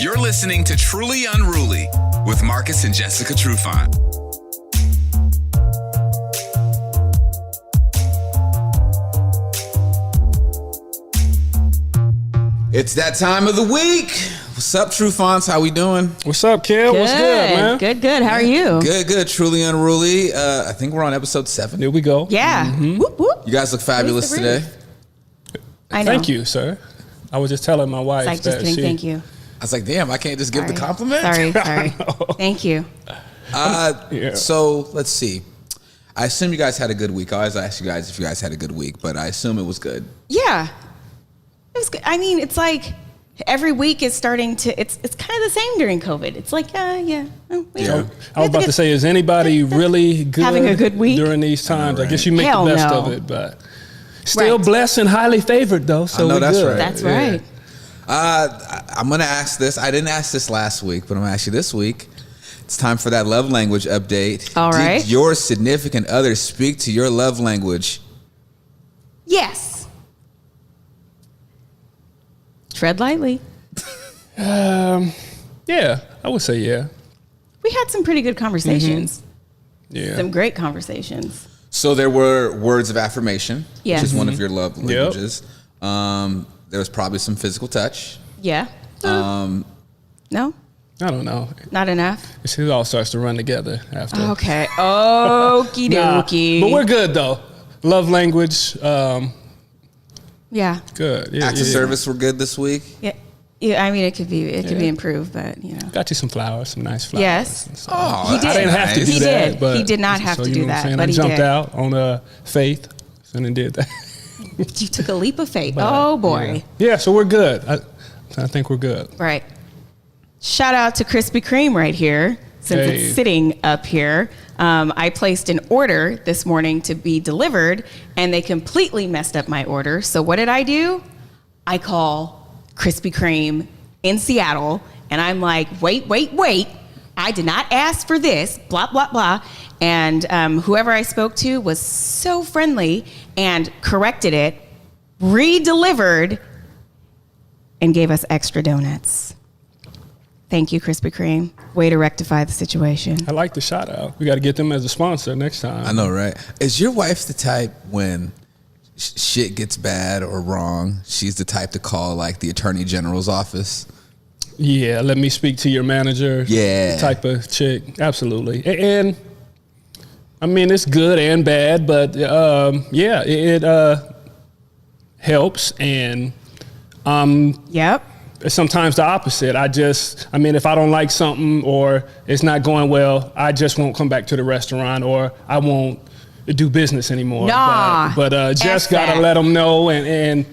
You're listening to Truly Unruly with Marcus and Jessica Trufant. It's that time of the week. What's up, Trufants? How we doing? What's up, kid? What's good, man? Good. How are you? Good. Truly Unruly. I think we're on episode 7. Here we go. Yeah. Mm-hmm. Whoop, whoop. You guys look fabulous today. I know. Thank you, sir. I was just telling my wife It's like just kidding. Thank you. I was like, damn, I can't just give the compliment? Sorry. Thank you. Yeah. So let's see. I assume you guys had a good week. I always ask you guys if you guys had a good week, but I assume it was good. Yeah. It was good. I mean, it's like every week is starting to, it's kind of the same during COVID. It's like, yeah. Oh, Yeah. I was about to say, is anybody really good having a good week during these times? Right. I guess you make Hell the best no. of it, but still Right. blessed and highly favored, though. So I know we're that's good. right. That's Yeah. right. I'm going to ask this. I didn't ask this last week, but I'm going to ask you this week. It's time for that love language update. All right. Did your significant other speak to your love language? Yes. Tread lightly. Yeah, I would say yeah. We had some pretty good conversations. Yeah. Some great conversations. So there were words of affirmation, Yes. which is one of your love languages. There was probably some physical touch. Yeah. No? I don't know. Not enough? It all starts to run together after. Okay. Okie Nah, dokie. but we're good, though. Love language, Yeah. good. Yeah, Acts of service were good this week. Yeah. I mean, it could be improved, but Got you some flowers, some nice flowers. Yes. and so- Oh, He did. I didn't have to do He that. did. But, He did not have to you do know what I'm that, saying? but I he jumped did. out on faith and then did that. You took a leap of faith. But, Oh boy. Yeah, so we're good. I think we're good. Right. Shout out to Krispy Kreme right here, since Hey. it's sitting up here. I placed an order this morning to be delivered, and they completely messed up my order. So what did I do? I call Krispy Kreme in Seattle, and I'm like, wait. I did not ask for this, blah, blah, blah. And whoever I spoke to was so friendly and corrected it, re-delivered, and gave us extra donuts. Thank you, Krispy Kreme. Way to rectify the situation. I like the shout out. We got to get them as a sponsor next time. I know, right? Is your wife the type when shit gets bad or wrong, she's the type to call like the Attorney General's office? Yeah, let me speak to your manager. Yeah. Type of chick. Absolutely. And I mean, it's good and bad, but yeah, it helps. And Yep. sometimes the opposite. I mean, if I don't like something or it's not going well, I just won't come back to the restaurant or I won't do business anymore. Nah. But just F got to that. let them know and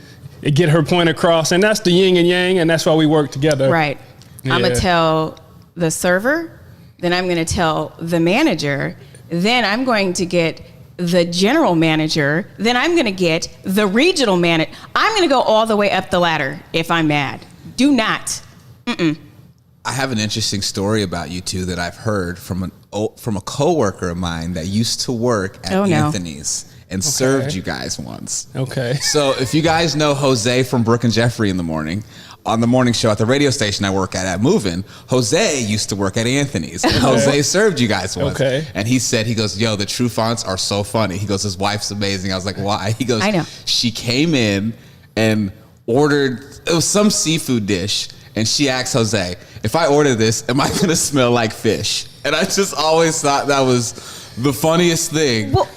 get her point across. And that's the yin and yang, and that's why we work together. Right. I'm going Yeah. to tell the server, then I'm going to tell the manager, then I'm going to get the general manager, then I'm going to get the regional manager. I'm going to go all the way up the ladder if I'm mad. Do not. I have an interesting story about you two that I've heard from a coworker of mine that used to work at Anthony's and served you guys once. Okay. So if you guys know Jose from Brooke and Jeffrey in the morning, on the morning show at the radio station I work at Movin', Jose used to work at Anthony's. And Jose served you guys once. Okay. And he goes, yo, the Trufants are so funny. He goes, his wife's amazing. I was like, why? He goes, I know. She came in and ordered, it was some seafood dish. And she asked Jose, if I order this, am I going to smell like fish? And I just always thought that was the funniest thing. Well,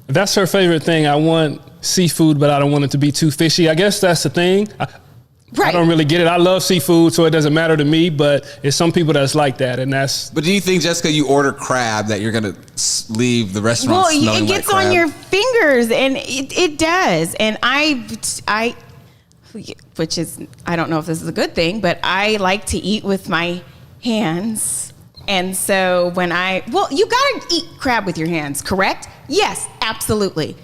That's her favorite thing. I want seafood, but I don't want it to be too fishy. I guess that's the thing. I right. don't really get it. I love seafood, so it doesn't matter to me, but it's some people that's like that, and that's... But do you think, Jessica, you order crab that you're going to leave the restaurant Well, smelling it gets like crab? on your fingers, and it does. And I, which is, I don't know if this is a good thing, but I like to eat with my hands. And so when you gotta eat crab with your hands, correct? Yes, absolutely.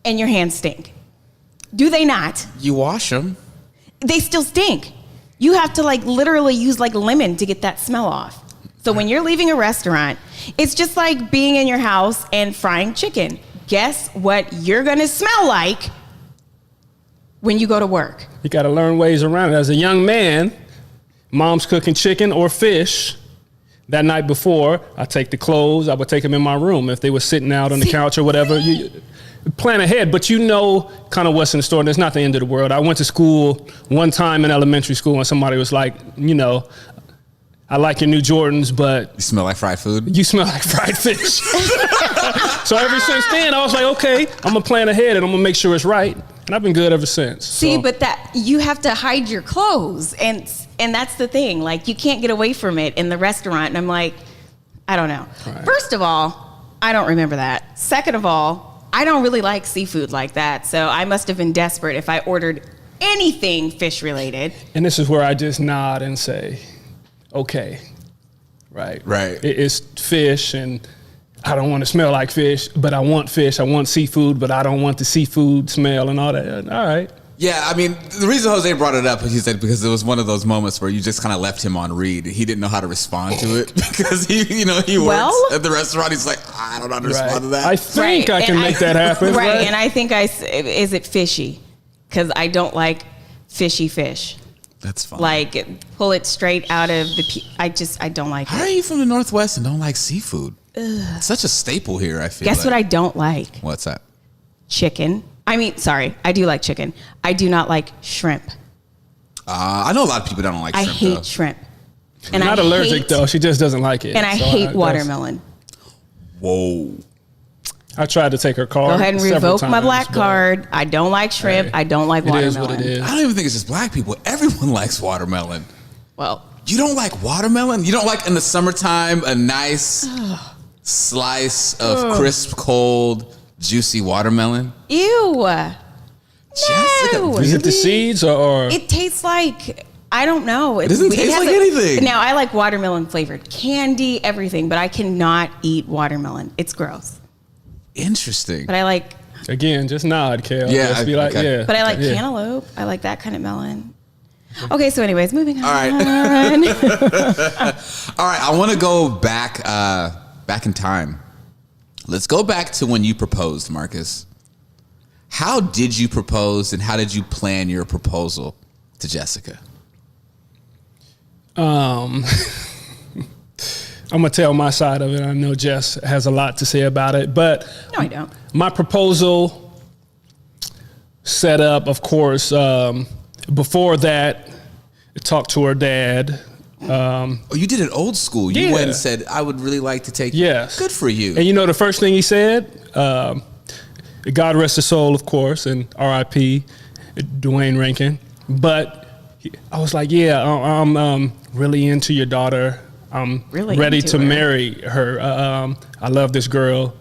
And your hands stink. Do they not? You wash them. They still stink. You have to literally use lemon to get that smell off. So when you're leaving a restaurant, it's just like being in your house and frying chicken. Guess what you're gonna smell like when you go to work? You got to learn ways around it. As a young man, mom's cooking chicken or fish. That night before, I take the clothes, I would take them in my room. If they were sitting out on the couch or whatever, you plan ahead, but you know kind of what's in the store. And it's not the end of the world. I went to school one time in elementary school and somebody was like, you know, I like your new Jordans, but... You smell like fried food? You smell like fried fish. So ever since then, I was like, okay, I'm going to plan ahead and I'm going to make sure it's right. And I've been good ever since. See, so. but that you have to hide your clothes. And that's the thing. Like, you can't get away from it in the restaurant. And I'm like, I don't know. Right. First of all, I don't remember that. Second of all, I don't really like seafood like that. So I must have been desperate if I ordered anything fish related. And this is where I just nod and say, okay, right. It's fish, and I don't want to smell like fish, but I want fish. I want seafood, but I don't want the seafood smell and all that. All right. Yeah, I mean, the reason Jose brought it up is he said because it was one of those moments where you just kind of left him on read. He didn't know how to respond to it because he works at the restaurant. He's like, I don't know how to respond to that. I think I can make that happen. Right, and I think is it fishy? Because I don't like fishy fish. That's fine. Like, pull it straight out of the... I don't like it. How are you from the Northwest and don't like seafood? It's such a staple here, I feel Guess what I don't like? What's that? Chicken. I mean, sorry, I do like chicken. I do not like shrimp. I know a lot of people that don't like shrimp. I hate shrimp. And not allergic, though. She just doesn't like it. And I hate watermelon. Whoa. I tried to take her card. Go ahead and revoke my black card. I don't like shrimp. I don't like watermelon. It is what it is. I don't even think it's just black people. Everyone likes watermelon. Well, you don't like watermelon? You don't like in the summertime a nice slice of crisp, cold, juicy watermelon? Ew. Jessica, No. Is it the seeds or? It tastes like, I don't know. It doesn't taste like anything. Now, I like watermelon flavored candy, everything, but I cannot eat watermelon. It's gross. Interesting. But I like... Again, just nod, Kale. Yeah, Just be like, okay. yeah. But I like cantaloupe. I like that kind of melon. Okay, so anyways, moving on. All right. All right, I want to go back in time. Let's go back to when you proposed, Marcus. How did you propose and how did you plan your proposal to Jessica? I'm going to tell my side of it. I know Jess has a lot to say about it, but No, I don't. my proposal set up, of course, before that, talked to her dad. Oh, you did it old school. You Yeah. went and said, I would really like to take you. Yes. Good for you. And you know the first thing he said? God rest his soul, of course, and R.I.P. Dwayne Rankin. But I was like, yeah, I'm really into your daughter. I'm Really ready into to her. marry her. I love this girl,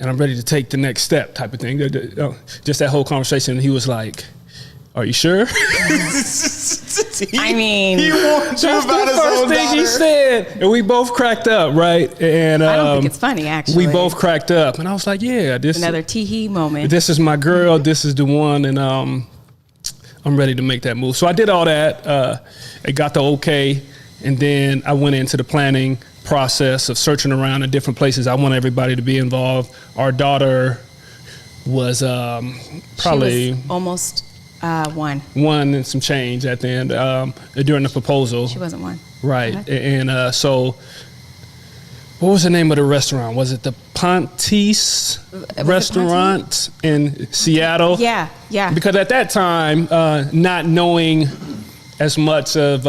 and I'm ready to take the next step type of thing. Just that whole conversation, he was like, are you sure? I mean, he warned you That's about the his first own thing daughter. he said. And we both cracked up, right? And I don't think it's funny, actually. we both cracked up. And I was like, yeah, Another tee-hee moment. this is my girl. This is the one. And I'm ready to make that move. So I did all that. I got the okay. And then I went into the planning process of searching around in different places. I want everybody to be involved. Our daughter was probably... She was almost one. one and some change at the end during the proposal. She wasn't one. Right. Okay. And so what was the name of the restaurant? Was it the Ponte's restaurant in Seattle? Yeah, yeah. Because at that time, not knowing as much of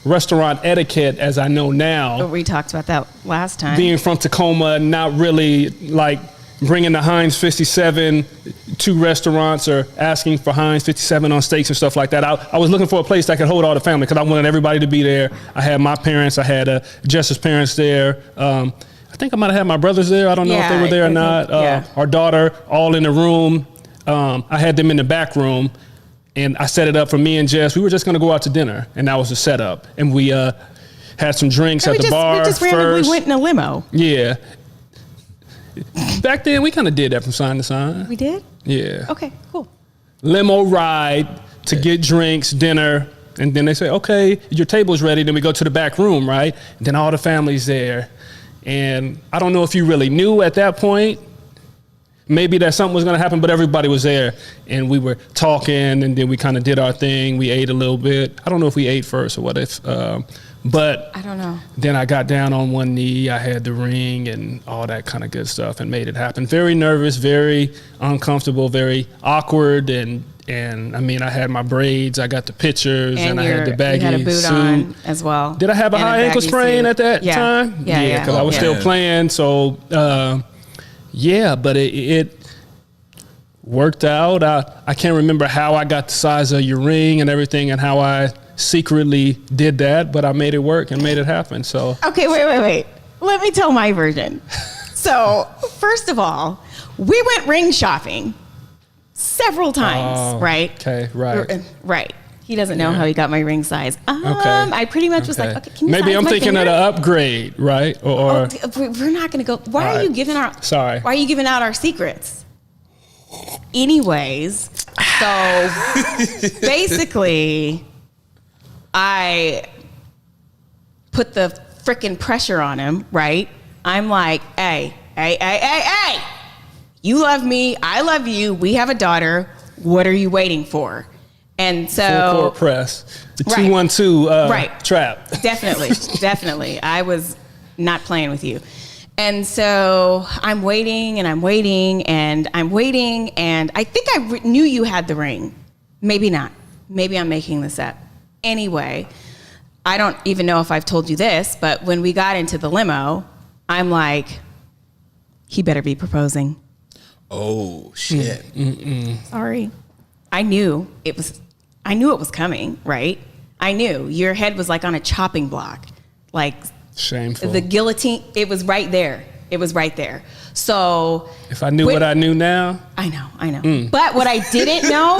restaurant etiquette as I know now, We talked about that last time. being from Tacoma, not really like bringing the Heinz 57 to restaurants or asking for Heinz 57 on steaks and stuff like that. I was looking for a place that could hold all the family because I wanted everybody to be there. I had my parents, I had Jess's parents there. I think I might have had my brothers there. I don't know if they were there or not. Our daughter, all in the room. I had them in the back room. And I set it up for me and Jess. We were just going to go out to dinner, and that was the setup. And we had some drinks at the bar We just randomly first. went in a limo. Yeah. Back then, we kind of did that from sign to sign. We did? Yeah. Okay, cool. Limo ride to get drinks, dinner, and then they say, okay, your table's ready. Then we go to the back room, right? And then all the family's there. And I don't know if you really knew at that point, maybe that something was going to happen, but everybody was there and we were talking, and then we kind of did our thing. We ate a little bit. I don't know if we ate first or what if, but I don't know. Then I got down on one knee. I had the ring and all that kind of good stuff and made it happen. Very nervous, very uncomfortable, very awkward. And I mean, I had my braids, I got the pictures, and I had the baggy you had a boot suit on as well. Did I have a high ankle sprain at that time? Yeah. Because I was still playing. So, but it worked out. I can't remember how I got the size of your ring and everything and how I secretly did that, but I made it work and made it happen. So okay, wait. Let me tell my version. So first of all, we went ring shopping several times, right? Okay, right. He doesn't know how he got my ring size. I pretty much was like, okay, can you maybe size I'm my thinking finger? of the upgrade, right? Or we're not going to go. Why are you giving Sorry. Why are you giving out our secrets? Anyways, so basically, I put the freaking pressure on him, right? I'm like, hey, you love me, I love you, we have a daughter, what are you waiting for? And so full court press, the 2-1-2 trap. Definitely. I was not playing with you. And so I'm waiting, and I think I knew you had the ring. Maybe not. Maybe I'm making this up. Anyway, I don't even know if I've told you this, but when we got into the limo, I'm like, he better be proposing. Oh, shit. Sorry. I knew it was coming, right? I knew. Your head was like on a chopping block. Like, shameful. The guillotine, it was right there. So if I knew what I knew now. I know. But what I didn't know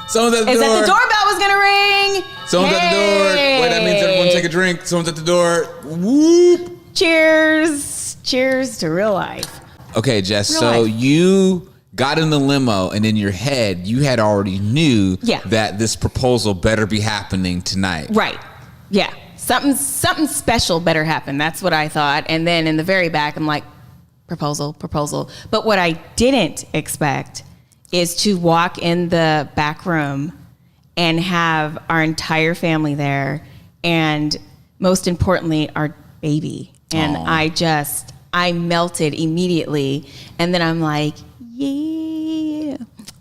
Someone's at the door. Is that the doorbell was gonna ring. Someone's at the door. Wait, that means everyone take a drink. Someone's at the door. Whoop. Cheers to real life. Okay, Jess. Real so life. you got in the limo, and in your head, you had already knew that this proposal better be happening tonight. Right. Yeah. Something special better happen. That's what I thought. And then in the very back, I'm like, proposal. But what I didn't expect is to walk in the back room and have our entire family there, and most importantly, our baby. And I melted immediately. And then I'm like, yeah,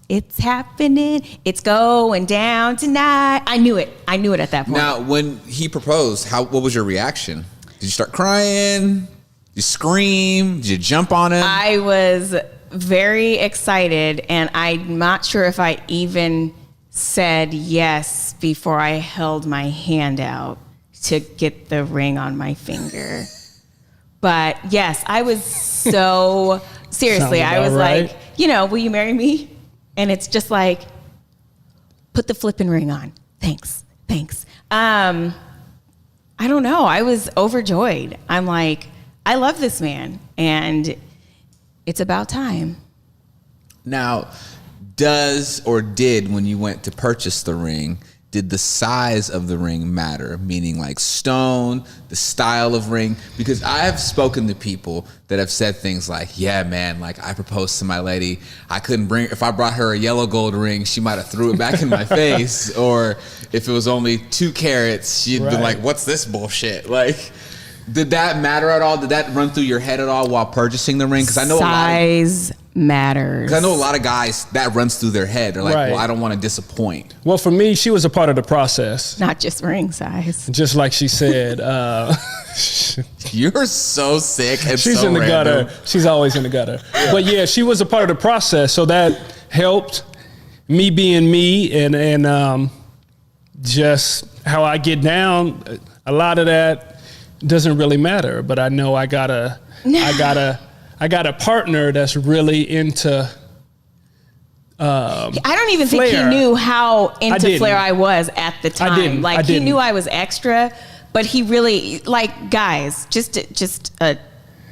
it's happening. It's going down tonight. I knew it at that point. Now, when he proposed, what was your reaction? Did you start crying? Did you scream? Did you jump on him? I was very excited, and I'm not sure if I even said yes before I held my hand out to get the ring on my finger. But yes, I was so seriously. I was like, will you marry me? And it's just like, put the flipping ring on. Thanks. I don't know. I was overjoyed. I'm like, I love this man, and it's about time. Now, when you went to purchase the ring, did the size of the ring matter? Meaning like stone, the style of ring? Because I have spoken to people that have said things like, yeah, man, like I proposed to my lady. If I brought her a yellow gold ring, she might have threw it back in my face. Or if it was only 2 carats, she'd been like, what's this bullshit? Like, did that matter at all? Did that run through your head at all while purchasing the ring? Because I know size matters. Because I know a lot of guys that runs through their head. They're like, well, I don't want to disappoint. Well, for me, she was a part of the process. Not just ring size. Just like she said. You're so sick and she's so in the random. gutter. She's always in the gutter. But yeah, she was a part of the process. So that helped me being me and just how I get down. A lot of that doesn't really matter. But I know I got a partner that's really into I don't even flair. think he knew how into flair I was at the time. He knew I was extra, but he really, like, guys, just a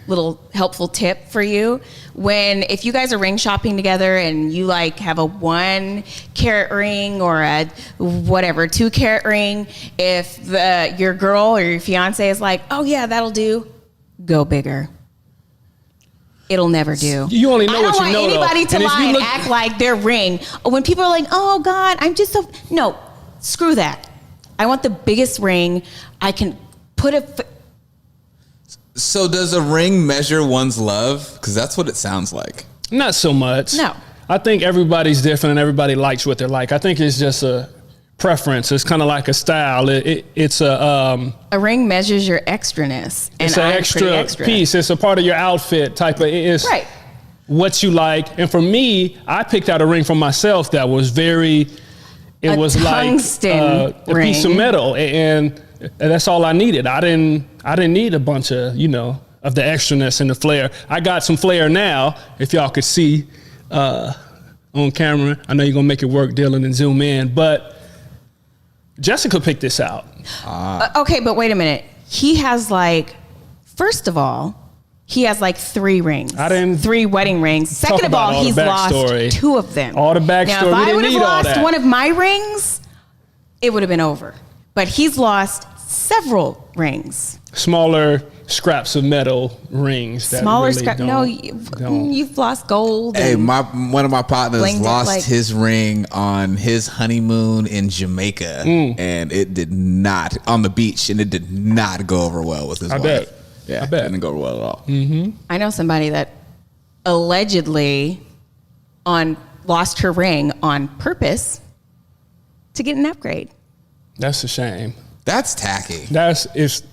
little helpful tip for you. If you guys are ring shopping together and you like have a 1 carat ring or a 2 carat ring, if your girl or your fiance is like, oh yeah, that'll do, go bigger. It'll never do. You only know what you know. I don't want anybody to lie and act like their ring. When people are like, "Oh God, I'm just so..." No, screw that. I want the biggest ring. I can put a. So does a ring measure one's love? Because that's what it sounds like. Not so much. No. I think everybody's different and everybody likes what they like. I think it's just a preference. It's kind of like a style. It's a ring measures your extraness. It's an extra piece. It's a part of your outfit type of. It's right. What you like. And for me, I picked out a ring for myself that was very. It was like a piece of metal, and that's all I needed. I didn't need a bunch of of the extraness and the flair. I got some flair now. If y'all could see on camera, I know you're gonna make it work, Dylan, and zoom in, but. Jessica picked this out. Okay, but wait a minute. He has first of all, he has 3 rings. 3 wedding rings. Second of all, he's lost 2 of them. All the backstory. Now, if I would have lost one of my rings, it would have been over. But he's lost several rings. Smaller scraps of metal rings. Smaller scraps. No, you've lost gold. Hey, one of my partners lost his ring on his honeymoon in Jamaica, and it did not on the beach, and it did not go over well with his wife. Bet. Yeah, I bet. It didn't go over well at all. Mm-hmm. I know somebody that allegedly lost her ring on purpose to get an upgrade. That's a shame. That's tacky. It's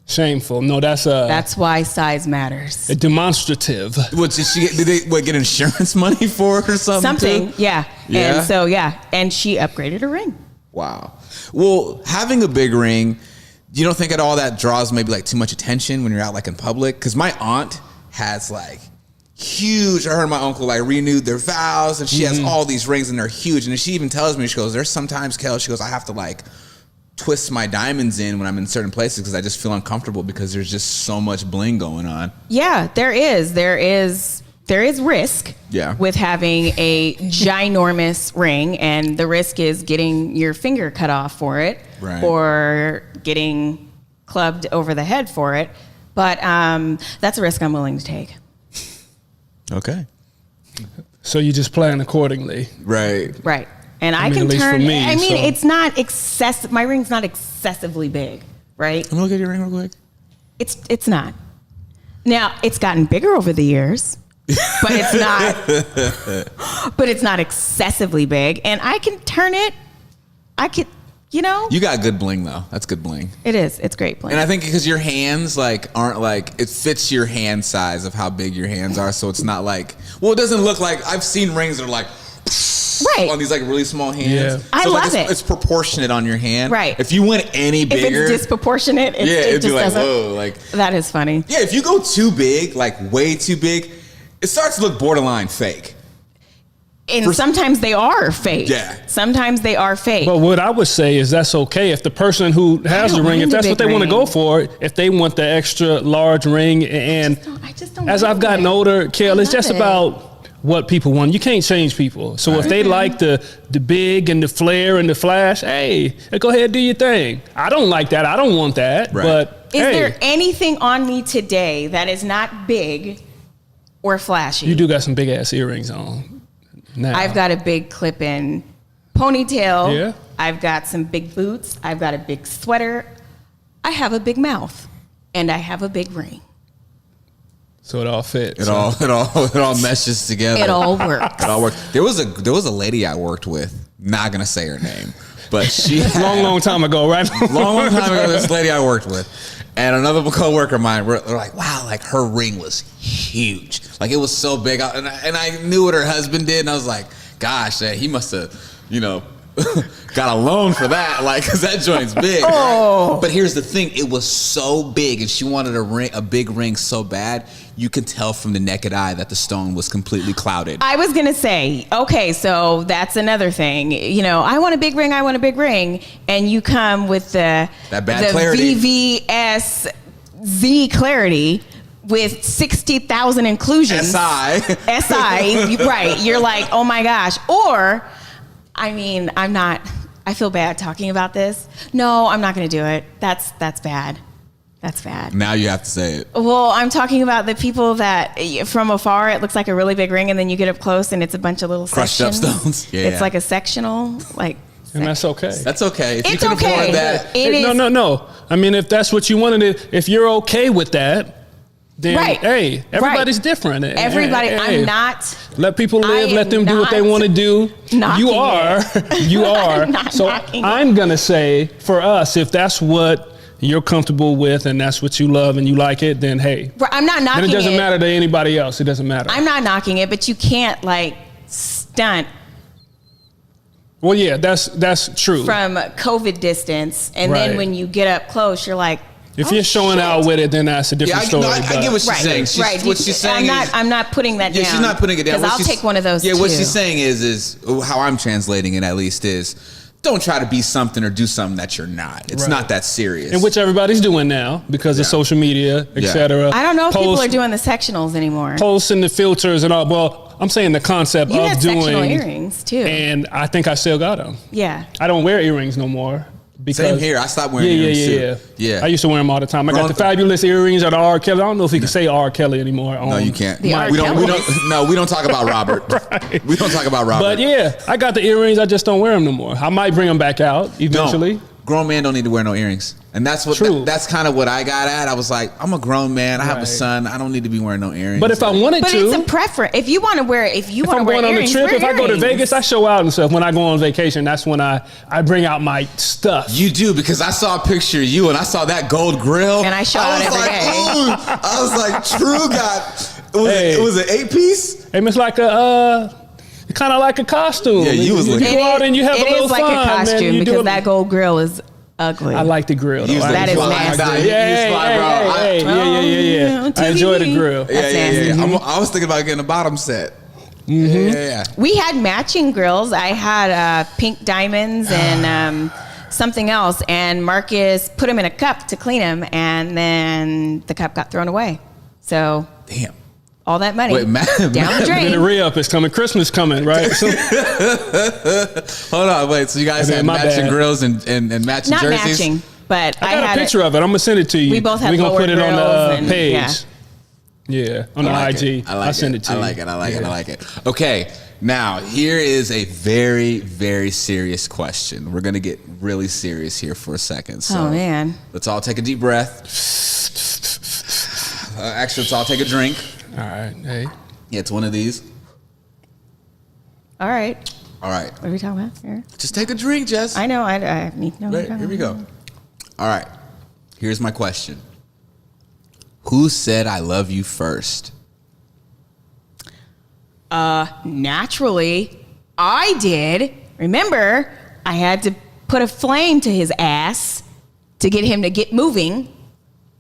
shameful. No, that's why size matters. A demonstrative. What did she get? Did they get insurance money for it or something? Yeah. And so and she upgraded her ring. Wow. Well, having a big ring, you don't think at all that draws maybe too much attention when you're out in public? Because my aunt has huge. I heard my uncle renewed their vows, and she has all these rings, and they're huge. And she even tells me, she goes, "There's sometimes, Kel," she goes, "I have to twist my diamonds in when I'm in certain places because I just feel uncomfortable because there's just so much bling going on." Yeah, there is risk with having a ginormous ring, and the risk is getting your finger cut off for it, right, or getting clubbed over the head for it. But that's a risk I'm willing to take. Okay. So you just plan accordingly. Right. And I can turn. For me, it's not excessive. My ring's not excessively big, right? Let me look at your ring real quick. It's not. Now it's gotten bigger over the years, but it's not. But it's not excessively big, and I can turn it. I could, You got good bling though. That's good bling. It is. It's great bling. And I think because your hands aren't it fits your hand size of how big your hands are, so it's not it doesn't look like I've seen rings that are right on these really small hands. Yeah. I love it. It's proportionate on your hand. Right. If you went any bigger, if it's disproportionate, it it'd just be doesn't. whoa, that is funny. Yeah, if you go too big, way too big, it starts to look borderline fake. And sometimes they are fake. Yeah. Sometimes they are fake. But what I would say is that's okay if the person who has the ring, if that's what they want to go for, if they want the extra large ring, and I just don't as I've gotten older, Kel, it's just about what people want. You can't change people. So if they like the big and the flair and the flash, hey, go ahead and do your thing. I don't like that. I don't want that. Right. But is there anything on me today that is not big or flashy? You do got some big ass earrings on. Now. I've got a big clip-in ponytail. Yeah. I've got some big boots. I've got a big sweater. I have a big mouth, and I have a big ring. So it all fits. It all meshes together. It all works. It all works. There was a lady I worked with. Not gonna say her name, but she long time ago, right? long time ago. This lady I worked with, and another coworker of mine. We're like, wow, her ring was huge. It was so big, and I knew what her husband did, and I was like, gosh, he must have, got a loan for that, because that joint's big. Oh. Right? But here's the thing: it was so big, and she wanted a big ring so bad. You could tell from the naked eye that the stone was completely clouded. I was gonna say, okay, so that's another thing. I want a big ring. I want a big ring, and you come with the clarity. VVS-Z clarity. With 60,000 inclusions. SI, right. You're like, oh my gosh. Or, I feel bad talking about this. No, I'm not going to do it. That's bad. That's bad. Now you have to say it. Well, I'm talking about the people that from afar it looks like a really big ring, and then you get up close and it's a bunch of little Crushed sections. up stones. Yeah. It's like a sectional, like. And that's okay. That's okay. If you It's can okay. afford that. It is. No. I mean, if that's what you wanted, if you're okay with that, then Right. hey, everybody's Right. different. Everybody, Hey, I'm not. let people live. I Let them am do what they not want to do. knocking You are. You are. not So knocking it. I'm gonna say for us, if that's what you're comfortable with and that's what you love and you like it, then hey. I'm not knocking Then it. it doesn't matter to anybody else. It doesn't matter. I'm not knocking it, but you can't like stunt Well, yeah, that's true. from COVID distance, and Right. then when you get up close, you're like, If oh, you're showing shit. out with it, then that's a Yeah, different story. I but- get what she's Right, saying. right. What she's saying I'm not putting that down. she's not putting it down. Because What I'll she's- take one of those. Yeah, too. what she's saying is how I'm translating it at least is, don't try to be something or do something that you're not. It's Right. not that serious. and which everybody's doing now because of Yeah. social media, Yeah. etc. I don't know if people are doing the sectionals anymore. Posts and the filters and all. Well, I'm saying the concept You of had sectional doing, earrings too. and I think I still got them. Yeah. I don't wear earrings no more. Because, Same here. I stopped wearing earrings too. Yeah. Yeah. I used to wear them all the time. I got Grown- the fabulous earrings or the R. Kelly. I don't know if you can say R. Kelly anymore. No, you can't. The R. We don't. Kellys. No, we don't talk about Robert. Right. We don't talk about Robert. But yeah, I got the earrings. I just don't wear them no more. I might bring them back out eventually. No, grown men don't need to wear no earrings, and that's what. True. That's kind of what I got at. I was like, I'm a grown man. I have a Right. son. I don't need to be wearing no earrings. But if I wanted But to, it's a preference. If you want to wear, if you if want to I'm wear going on a earrings, trip, wear if I go to earrings. Vegas, I show out and stuff. When I go on vacation, that's when I bring out my stuff. You do, because I saw a picture of you and I saw that gold grill. And I show out was every like, day. ooh. I was like, True got. Hey. It was an 8-piece. And it's like kind of like a costume. Yeah, you was you looking- go out and you have a It little is like fun, a man. costume You do because it- that gold grill is ugly. I like the grill. Though. You was I That looking is fly. nasty. Nah, you Hey, fly, bro. hey, yeah. Oh, I enjoy the TV. grill. Yeah, That's yeah, yeah. nasty. I was thinking about getting a bottom set. Yeah. We had matching grills. I had pink diamonds and something else. And Marcus put them in a cup to clean them, and then the cup got thrown away. So Damn. all that money Wait, down the And the drain. re-up is coming. Christmas coming, right? So, Hold on, wait. So you guys Okay, had my matching bad. grills and matching Not jerseys? matching, but I got had a picture of it. I'm gonna send it to you. We both had We're gonna lower put it on grills the and- page. yeah. Yeah, on the I like IG. it. I like I'll send it to I you. like it. I like it. Yeah. I like it. Okay, now here is a very, very serious question. We're gonna get really serious here for a second. So Oh, man. let's all take a deep breath. Actually, let's all take a drink. All right. Hey. Yeah, it's one of these. All right. All right, What are we talking about here? just take a drink, Jess. I know. I need to know. Right, here we go. All right, here's my question. Who said I love you first? Naturally, I did. Remember, I had to put a flame to his ass to get him to get moving.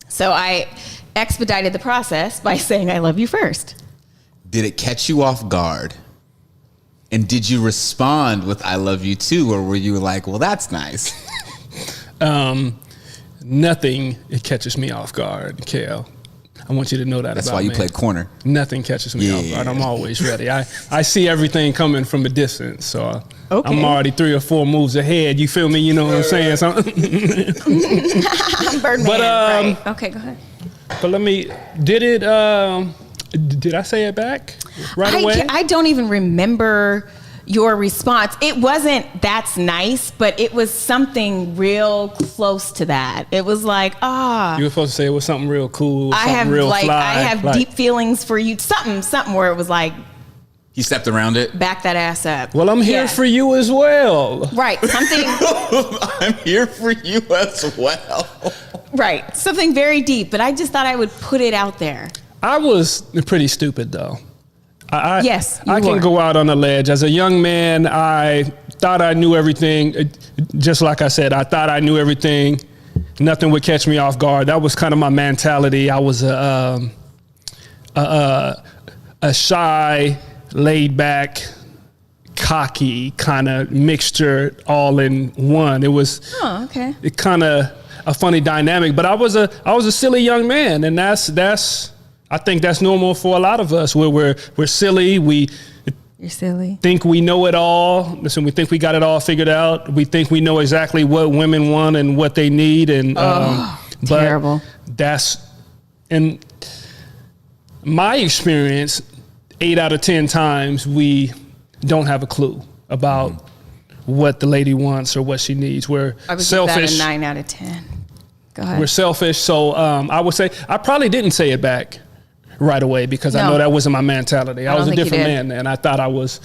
So I expedited the process by saying I love you first. Did it catch you off guard? And did you respond with I love you too? Or were you like, well, that's nice? Nothing it catches me off guard, Kale. I want you to know that. That's about why you me. play corner. Nothing catches me off Yeah. guard. I'm always ready. I see everything coming from a distance, so Okay. I'm already 3 or 4 moves ahead. You feel me? You know what I'm saying? So, I'm Birdman. But, right. Okay, go ahead. but let me. Did I say it back right away? I don't even remember your response. It wasn't "that's nice," but it was something real close to that. It was like, You were supposed to say it was something real cool. I Something have real like fly, I have like- deep feelings for you. Something where it was like, He stepped around it. back that ass up. Well, I'm here Yeah. for you as well. Right, something I'm here for you as well. right, something very deep. But I just thought I would put it out there. I was pretty stupid though. Yes, you I can were. go out on a ledge. As a young man, I thought I knew everything. Just like I said, I thought I knew everything. Nothing would catch me off guard. That was kind of my mentality. I was a shy, laid back, cocky kind of mixture all in one. It was Oh, okay. it kind of a funny dynamic, but I was a silly young man, and that's I think that's normal for a lot of us. Where we're silly, we You're silly. think we know it all. Listen, we think we got it all figured out. We think we know exactly what women want and what they need, and But Terrible. That's, in my experience, 8 out of 10 times we don't have a clue about what the lady wants or what she needs. We're I would selfish. give that a 9 out of 10. Go ahead. We're selfish. So I would say I probably didn't say it back right away because I No. know that wasn't my mentality. I was a don't think you different did. man then. I thought I was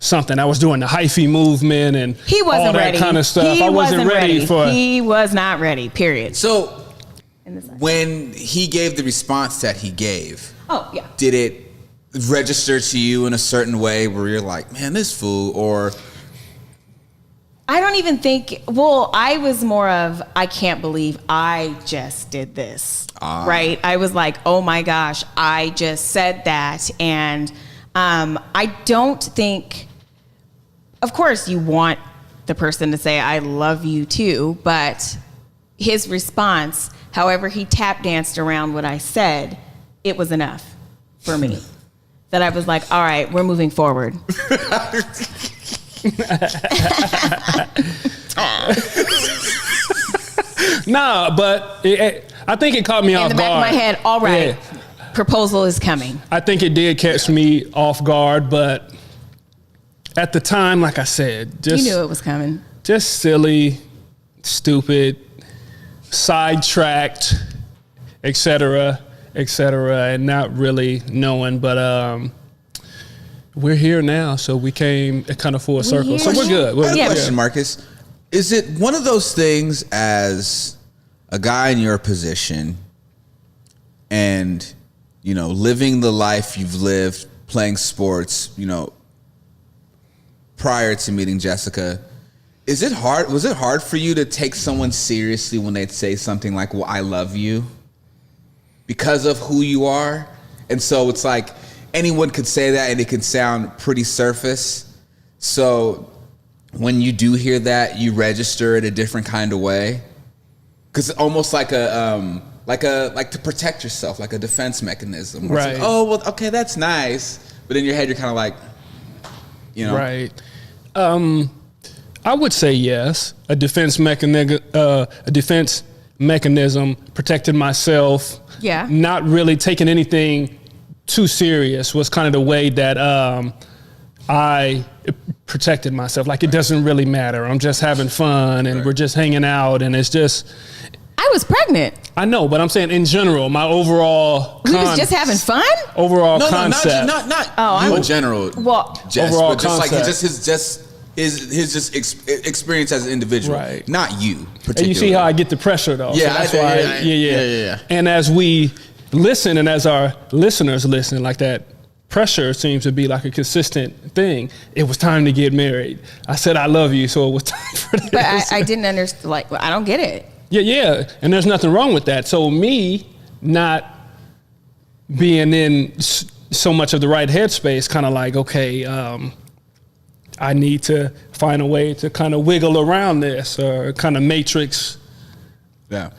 something. I was doing the hyphy movement and He wasn't all that ready. kind of stuff. He I wasn't ready for. He was not ready, period. So In the side. when he gave the response that he gave, Oh, yeah. did it register to you in a certain way where you're like, man, this fool, or I don't even think, well, I was more of, I can't believe I just did this, right? I was like, oh my gosh, I just said that. And I don't think, of course you want the person to say, I love you too, but his response, however he tap danced around what I said, it was enough for me. That I was like, all right, we're moving forward. Nah, but I think it caught me off In the back guard. of my head, all right, Yeah. proposal is coming. I think it did catch me off guard, but at the time, like I said, You just knew it was coming. just silly, stupid, sidetracked, etc., and not really knowing. But we're here now, so we came kind of full circle. So we're good. I We're have a Yeah. question, Marcus. Is it one of those things as a guy in your position and, you know, living the life you've lived, playing sports, you know, prior to meeting Jessica, is it hard? Was it hard for you to take someone seriously when they'd say something like, well, I love you because of who you are? And so it's like anyone could say that and it could sound pretty surface. So when you do hear that, you register it a different kind of way, because it's almost like like to protect yourself, like a defense mechanism. Where it's Right. like, oh well, okay, that's nice, but in your head you're kind of like, you know, Right. I would say yes. A defense mechanism, protecting myself. Yeah. Not really taking anything too serious was kind of the way that I protected myself. Like it doesn't really matter. I'm just having fun and we're just hanging out, and it's just. I was pregnant. I know, but I'm saying in general, my overall. We was just having fun? Overall no, concept. not Oh, you I'm- in general. Well, Jess, overall but just like concept. his experience as an individual, Right. not you particularly. And you see how I get the pressure though. Yeah, that's I- why. yeah. And as we listen, and as our listeners listen, like that pressure seems to be like a consistent thing. It was time to get married. I said I love you, so it was time for this. but I didn't understand, like, I don't get it. Yeah, and there's nothing wrong with that. So me not being in so much of the right headspace, kind of like, okay, I need to find a way to kind of wiggle around this or kind of matrix. Yeah.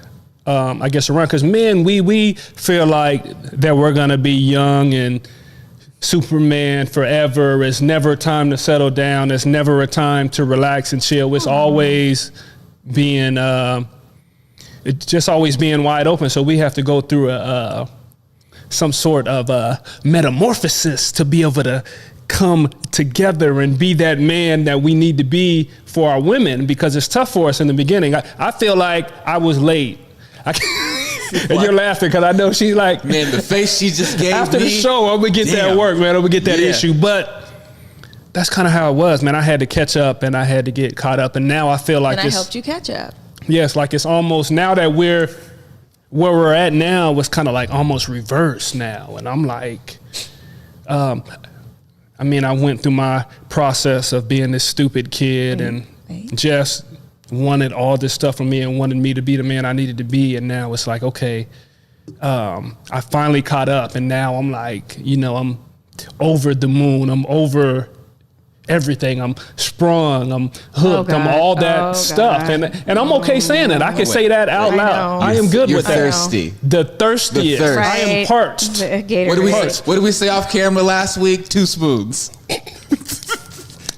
I guess around, because men, we feel like that we're gonna be young and Superman forever. It's never a time to settle down. It's never a time to relax and chill. It's always being, it's just always being wide open. So we have to go through some sort of metamorphosis to be able to come together and be that man that we need to be for our women, because it's tough for us in the beginning. I feel like I was late. And you're laughing because I know she's like, Man, the face she just gave after me. the show, I'm gonna get that Damn. work, man. I'm gonna get that Yeah. issue. But that's kind of how it was, man. I had to catch up and I had to get caught up. And now I feel like And I it's, helped you catch up. yes, like it's almost, now that we're where we're at now, was kind of like almost reverse now. And I'm like, I mean, I went through my process of being this stupid kid and Right. just wanted all this stuff from me and wanted me to be the man I needed to be. And now it's like, okay, I finally caught up, and now I'm like, you know, I'm over the moon. I'm over everything. I'm sprung. I'm hooked. Oh, I'm God. all that Oh, stuff. God. And I'm okay saying that. I can say that out I loud. know. I am good You're with that. thirsty. The thirstiest. The thirst. I am parched. The Gatorade. What did we say off camera last week? 2 spoons.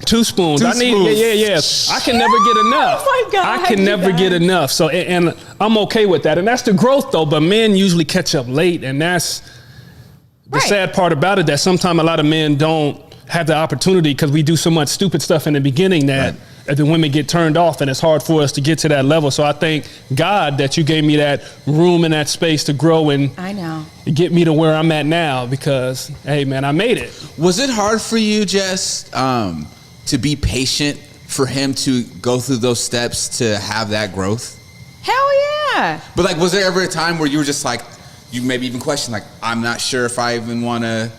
2 spoons. Two I need, spoons. I can never get enough. Oh my God, I can never you get guys. enough. So, and I'm okay with that. And that's the growth though, but men usually catch up late. And that's the Right. sad part about it, that sometimes a lot of men don't have the opportunity because we do so much stupid stuff in the beginning that the women get turned off, and it's hard for us to get to that level. So I thank God that you gave me that room and that space to grow and I know. get me to where I'm at now, because, hey, man, I made it. Was it hard for you, Jess, to be patient for him to go through those steps to have that growth? Hell yeah. But like, was there ever a time where you were just like, you maybe even questioned, like, I'm not sure if I even want to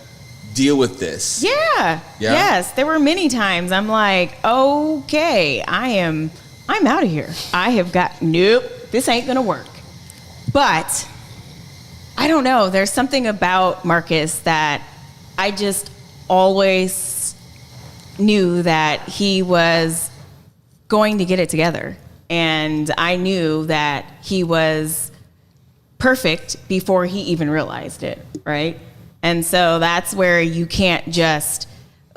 deal with this? Yeah. Yes, there were many times I'm like, okay, I'm out of here. I have got, nope, this ain't gonna work. But I don't know, there's something about Marcus that I just always knew that he was going to get it together. And I knew that he was perfect before he even realized it, right? And so that's where you can't just,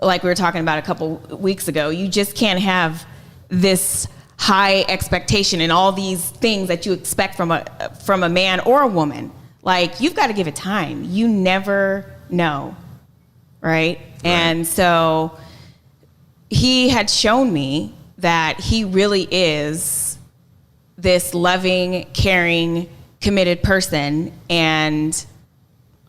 like we were talking about a couple weeks ago, you just can't have this high expectation and all these things that you expect from a man or a woman. Like, you've got to give it time. You never know, right? And so he had shown me that he really is this loving, caring, committed person, and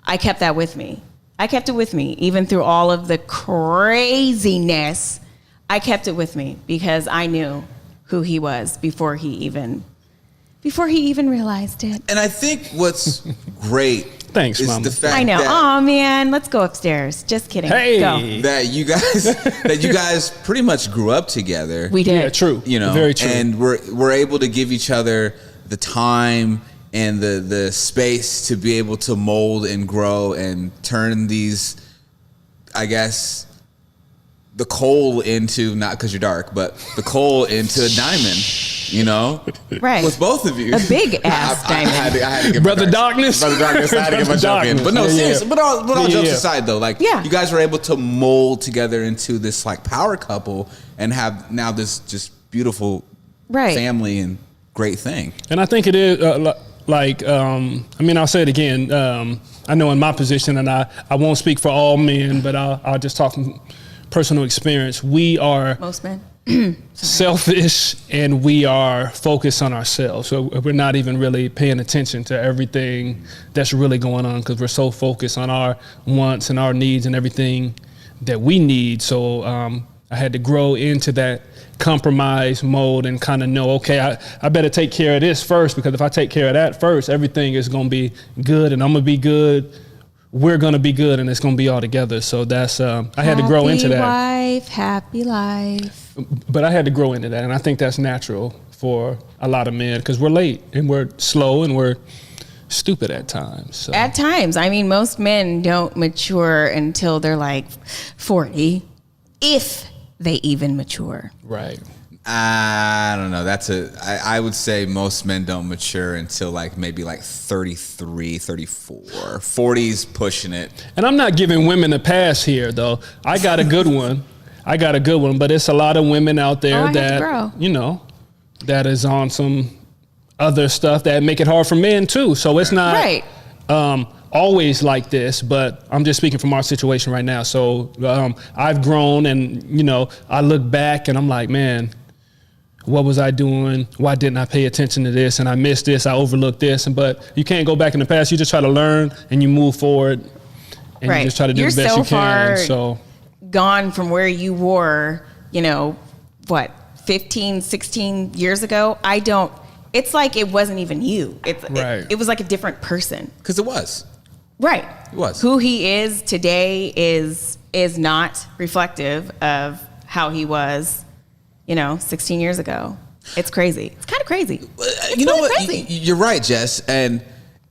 I kept that with me. I kept it with me, even through all of the craziness. I kept it with me because I knew who he was before he even realized it. And I think what's great Thanks, is Mama. the fact I know. that Oh man, let's go upstairs. Just kidding. Hey. Go. that you guys pretty much grew up together. We did. Yeah, true. You know, Very true. and we're able to give each other the time and the space to be able to mold and grow and turn these, I guess, the coal into, not because you're dark, but the coal into a diamond, you know? Right. With both of you. A big ass I diamond. had to get Brother my Darkness. Brother Darkness. I had to get my Brother joke in. Darkness. But no, Yeah, seriously. yeah. But all Yeah, jokes yeah. aside, though, like, Yeah. you guys were able to mold together into this, like, power couple and have now this just beautiful Right. family and great thing. And I think it is, I'll say it again. I know in my position, and I won't speak for all men, but I'll just talk from personal experience. We are Most men. selfish and we are focused on ourselves. So we're not even really paying attention to everything that's really going on because we're so focused on our wants and our needs and everything that we need. So I had to grow into that compromise mode and kind of know, okay, I better take care of this first, because if I take care of that first, everything is going to be good and I'm going to be good. We're going to be good and it's going to be all together. So that's, I had to grow into that. Happy life. But I had to grow into that. And I think that's natural for a lot of men because we're late and we're slow and we're stupid at times. So. At times. I mean, most men don't mature until they're like 40, if they even mature. Right. I don't know. I would say most men don't mature until like maybe like 33, 34. 40's pushing it. And I'm not giving women a pass here, though. I got a good one. But it's a lot of women out there I had to grow. that, you know, that is on some other stuff that make it hard for men too. So it's not Right. Always like this, but I'm just speaking from our situation right now. So I've grown and, you know, I look back and I'm like, man, what was I doing? Why didn't I pay attention to this? And I missed this, I overlooked this. But you can't go back in the past. You just try to learn and you move forward and Right. you just try to do You're the best so you can. far So gone from where you were, you know, what, 15, 16 years ago? It's like it wasn't even you. Right. It was like a different person. Because it was. Right. It was. Who he is today is not reflective of how he was, 16 years ago. It's crazy. It's kind of crazy. You know really what? crazy. You're right, Jess. And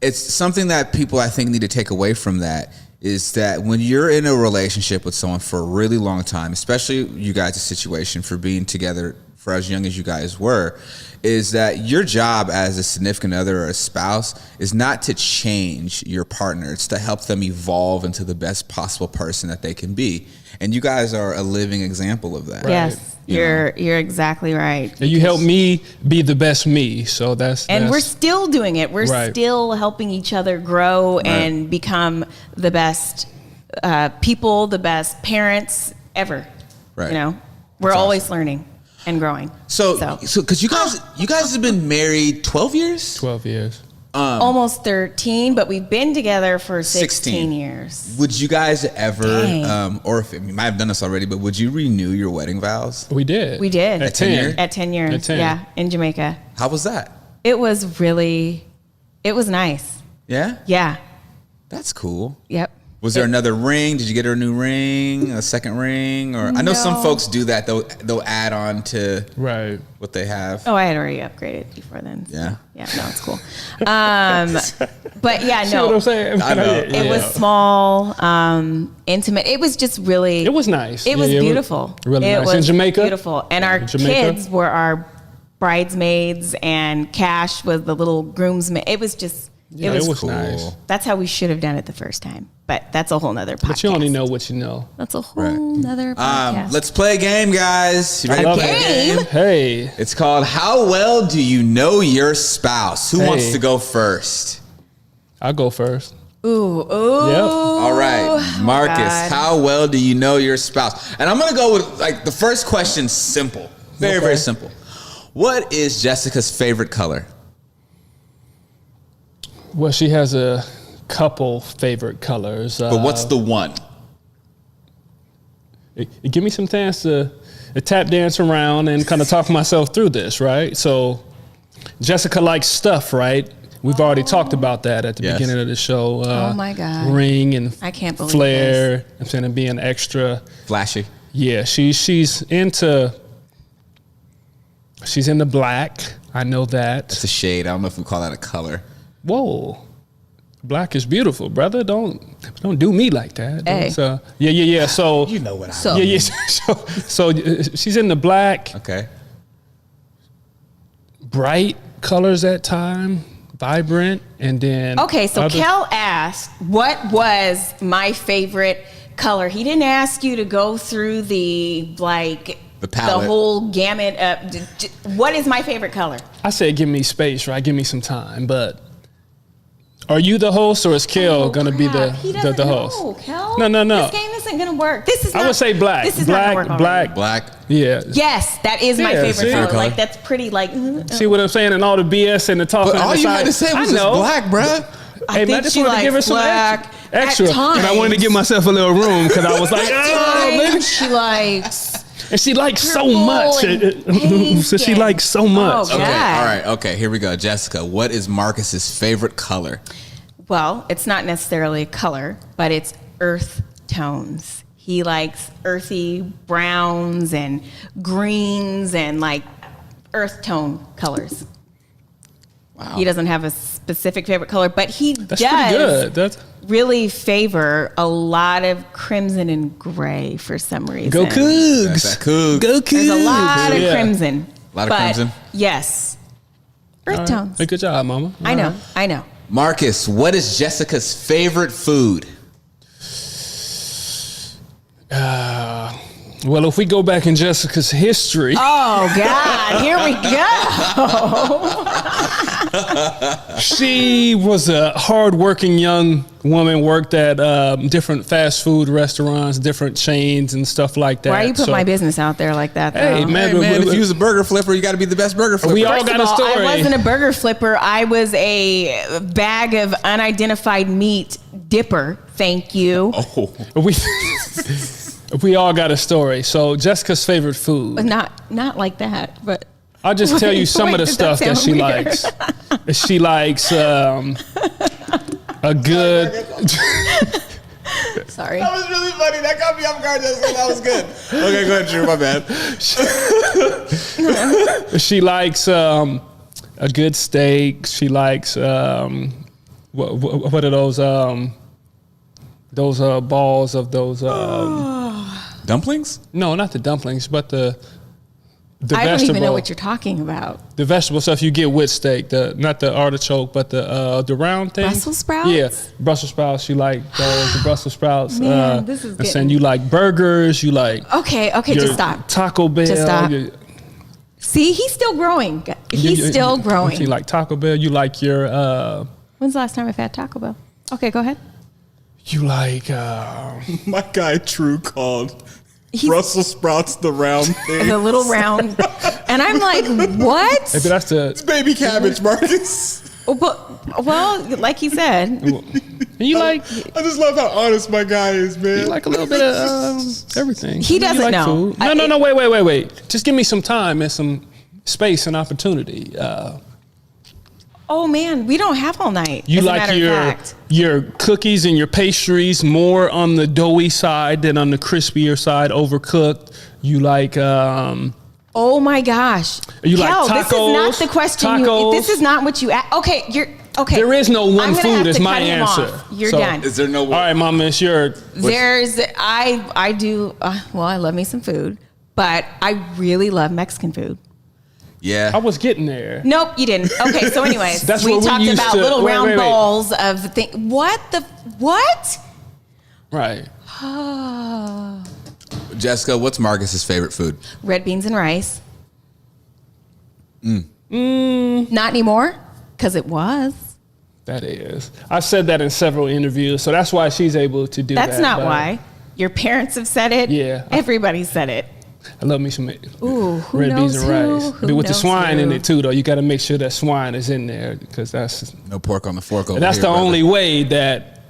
it's something that people, I think, need to take away from that is that when you're in a relationship with someone for a really long time, especially you guys' situation for being together for as young as you guys were, is that your job as a significant other or a spouse is not to change your partner. It's to help them evolve into the best possible person that they can be. And you guys are a living example of that. Yes, you're exactly right. And you help me be the best me. So and we're still doing it. We're Right. still helping each other grow and become the best people, the best parents ever. Right. You know, we're That's always awesome. learning and growing. So because you guys have been married 12 years? 12 years. Almost 13, but we've been together for 16 16. years. Would you guys ever, Dang. or if you might have done this already, but would you renew your wedding vows? We did. We did. At 10 years. At 10 years. At 10. Yeah, in Jamaica. How was that? It was nice. Yeah? Yeah. That's cool. Yep. Was there another ring? Did you get her a new ring, a second ring? Or I know some No. folks do that. They'll add on to Right. what they have. Oh, I had already upgraded before then. So Yeah? Yeah, no, it's cool. But yeah, See what I'm no. saying? I know. It was small, intimate. It was just really. It was nice. It was Yeah, beautiful. Really it nice. was In Jamaica? beautiful. And our Jamaica? kids were our bridesmaids, and Cash was the little groomsman. It was just. Yeah, it was cool. nice. That's how we should have done it the first time. But that's a whole nother podcast. But you only know what you know. That's a whole Right. nother podcast. Let's play a game, guys. You ready to Love play it. a game? Hey. It's called How Well Do You Know Your Spouse? Who wants Hey. to go first? I'll go first. Ooh. Yep. All right, Marcus, God. how well do you know your spouse? And I'm going to go with, like, the first question, simple. Very, very simple. What is Jessica's favorite color? Well, she has a couple favorite colors. But what's the one? Give me some chance to tap dance around and kind of talk myself through this, right? So Jessica likes stuff, right? We've already talked about that at the Yes. beginning of the show. Oh, my God. Ring and I can't believe flair. I'm saying, and being extra. Flashy. Yeah, she's into black. I know that. It's a shade. I don't know if we call that a color. Whoa, black is beautiful, brother. Don't do me like that. Hey. So, yeah. So You know what I So- mean. yeah. So she's into black, Okay. bright colors at time, vibrant, and then Okay, so other- Kel asked, what was my favorite color? He didn't ask you to go through the palette. whole gamut of, what is my favorite color? I said, give me space, right? Give me some time. But are you the host, or is Kel gonna be crap. He the doesn't host? know, Kel. No. This game isn't gonna work. This is I not, would say black. This is Black, not gonna work black. already. Black. Yeah. Yes, that is my Yeah, favorite see? color. Favorite Like, color? that's pretty, like, See what I'm saying? And all the BS and the talking. But on all the you side. had to say was I just know. black, bruh. Hey, man, I think just she wanted to give her likes some black extra. at And I wanted to give myself a little room because I was like, oh, maybe. She likes And she likes so purple much. and pink So she and- likes so much. Oh, Okay. God. All right. Okay. Here we go. Jessica, what is Marcus's favorite color? Well, it's not necessarily a color, but it's earth tones. He likes earthy browns and greens and like earth tone colors. Wow. He doesn't have a specific favorite color, but he That's pretty does good. That's really favor a lot of crimson and gray for some reason. go That's Cougs. that Coug. Go Cougs. There's a lot of Yeah. crimson. A lot of but crimson? Yes. Earth All right. tones. Hey, good job, mama. I know. I know. Marcus, what is Jessica's favorite food? Well, if we go back in Jessica's history, Oh God, here we go. she was a hardworking young woman, worked at different fast food restaurants, different chains and stuff like that. Why you put So- my business out there like that? Though? Hey, man, Hey, man, if you was a burger flipper, you got to be the best burger flipper. We all First got of a all, story. I wasn't a burger flipper. I was a bag of unidentified meat dipper. Thank you. Oh. We all got a story. So Jessica's favorite food. But not like that. But I'll just tell you some of the Wait, stuff that that she sound weird? likes. She likes a good. sorry. That was really funny. That got me off guard, Jessica. That was good. Okay, go ahead, Drew. My bad. She likes a good steak. She likes what are those balls of those Dumplings? no, not the dumplings, but the the I don't vegetable, even know what you're talking about. the vegetable stuff you get with steak, not the artichoke, but the round thing. Brussels sprouts? Yeah, Brussels sprouts. You like those, the Brussels sprouts. Man, this is I'm getting- saying you like burgers. You like Okay, your just stop. Taco Bell. Just stop. your- See, he's still growing. He's still growing. You like Taco Bell. You like your. When's the last time I've had Taco Bell? Okay, go ahead. You like. My guy True called He's- Brussels sprouts the round thing. The little round. And I'm like, what? Maybe that's the. It's baby cabbage, Marcus. Well, like he said, You like. I just love how honest my guy is, man. You like a little bit of everything. He You doesn't like know. food. No, wait. Just give me some time and some space and opportunity. oh man, we don't have all night. You as a like matter of fact. your cookies and your pastries more on the doughy side than on the crispier side, overcooked. You like Oh my gosh. You like Kel, this is not tacos? the question. Tacos? This is not what you asked. Okay, you're okay. there is no one I'm gonna food have is to my cut him answer. off. You're So- done. Is there no All right, Mama, it's your. There's I do well, I love me some food, but I really love Mexican food. Yeah. I was getting there. Nope, you didn't. Okay, so anyways, That's we what we talked used about to- little wait, round wait. bowls of things. What? Right. Jessica, what's Marcus's favorite food? Red beans and rice. Not anymore, because it was. That is. I've said that in several interviews, so that's why she's able to do that. That's not but why. Your parents have said it. Yeah. Everybody said it. I love me some Ooh, who red knows beans and who? rice. Who But with the knows swine in who? it too, though. You got to make sure that swine is in there because that's No pork on the fork over that's here, the brother. only way that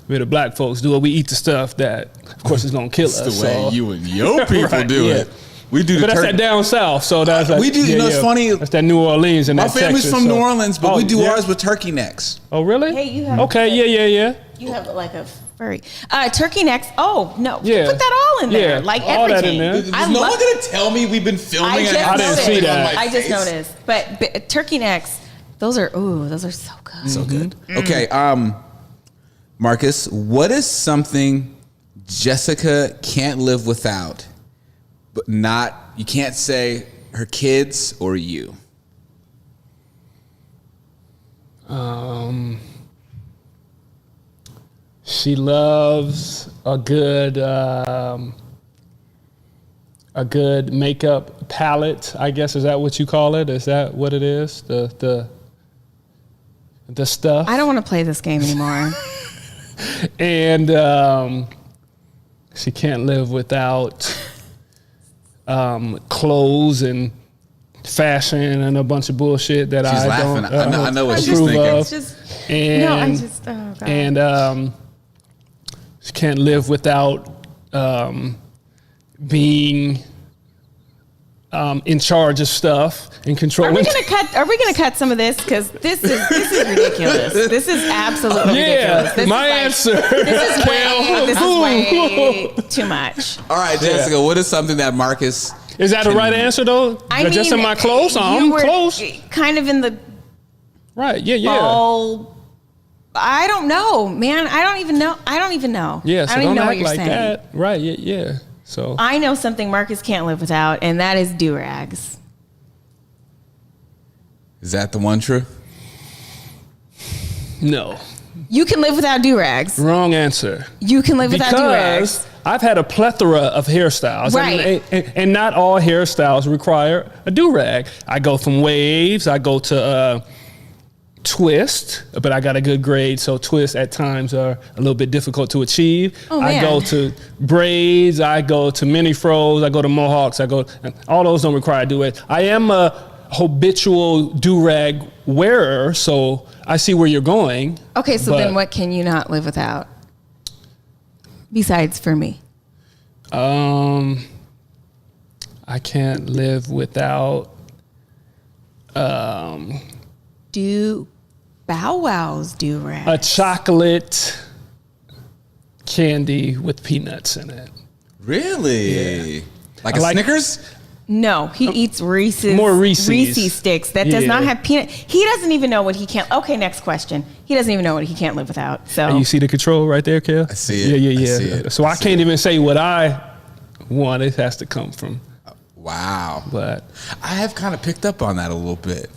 we the black folks do it. We eat the stuff that, of course, is gonna kill us. That's the way so. you and your people Right, do yeah. it. We do the But that's turkey. that down south, so that's like, We do- you know, it's funny. That's that New Orleans and My that family's Texas, from so- New Orleans, but Oh, we do yeah? ours with turkey necks. Oh, really? Hey, you have Okay, yeah. You have like a furry turkey necks. Oh no, Yeah. put that all in there, Yeah, like all that everything. in there. Is I no love- one gonna tell me we've been filming? I just I didn't noticed. see that. I just noticed. But turkey necks, those are so good. So good. Okay, Marcus, what is something Jessica can't live without, but you can't say her kids or you? She loves a good makeup palette. I guess is that what you call it? Is that what it is? The stuff. I don't want to play this game anymore. And she can't live without clothes and fashion and a bunch of bullshit that She's I laughing. don't I know what she's approve thinking. of. It's just And, no, I just oh god. and she can't live without being in charge of stuff and controlling. Are we gonna cut some of this? Because this is ridiculous. This is absolutely ridiculous. This my is answer. this is way too much. All right, Jessica, what is something that Marcus? Is that the right answer though? Just am I close? you I'm were close. Kind of in the Right. Yeah. ball. I don't know, man. I don't even know. Yeah. So I don't even don't know what act you're like saying. that. Right. Yeah. So I know something Marcus can't live without, and that is do-rags. Is that the one true? no. You can live without do-rags. Wrong answer. You can live without do-rags. Because I've had a plethora of hairstyles, Right. and not all hairstyles require a do-rag. I go from waves, I go to twist, but I got a good grade, so twists at times are a little bit difficult to achieve. Oh, I man. go to braids, I go to mini fros, I go to mohawks, all those don't require do-rag. I am a habitual do-rag wearer, so I see where you're going. Okay, so but- then what can you not live without? Besides for me. I can't live without Do Bow Wow's do-rag? a chocolate candy with peanuts in it. Really? Like I a like- Snickers? No, he eats Reese's. More Reese's. Reese's sticks. That does Yeah. not have peanut. He doesn't even know what he can't. Okay, next question. He doesn't even know what he can't live without. So And you see the control right there, Kel? I see it. Yeah. I see it. So I can't even say what I want. It has to come from Wow. But I have kind of picked up on that a little bit.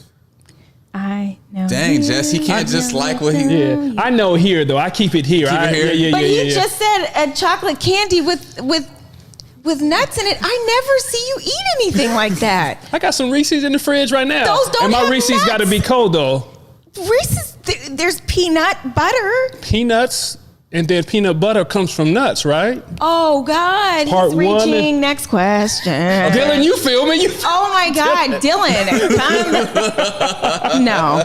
I know. Dang, Jess, he can't just like what he... yeah, I know here though. I keep it here. Keep it here? Yeah, But he yeah. just said a chocolate candy with nuts in it. I never see you eat anything like that. I got some Reese's in the fridge right now. Those don't and my have Reese's got to nuts. be cold though. Reese's, there's peanut butter. Peanuts and then peanut butter comes from nuts, right? Oh God, Part he's one. reaching. Next question. Dylan, you feel me? Oh my God, Dylan, come. No,